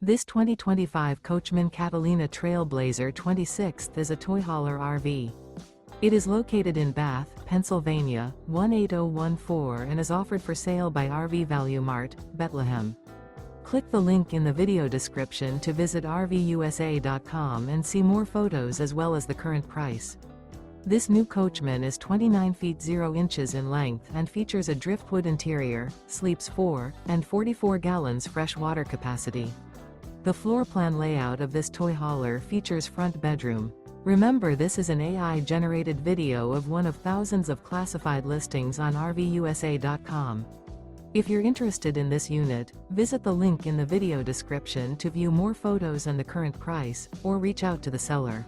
This 2025 Coachmen Catalina Trail Blazer 26th is a toy hauler RV. It is located in Bath, Pennsylvania, 18014 and is offered for sale by RV Value Mart, Behtlehem. Click the link in the video description to visit RVUSA.com and see more photos as well as the current price. This new Coachmen is 29 feet 0 inches in length and features a driftwood interior, sleeps 4, and 44 gallons fresh water capacity. The floor plan layout of this toy hauler features front bedroom. Remember, this is an AI-generated video of one of thousands of classified listings on RVUSA.com. If you're interested in this unit, visit the link in the video description to view more photos and the current price, or reach out to the seller.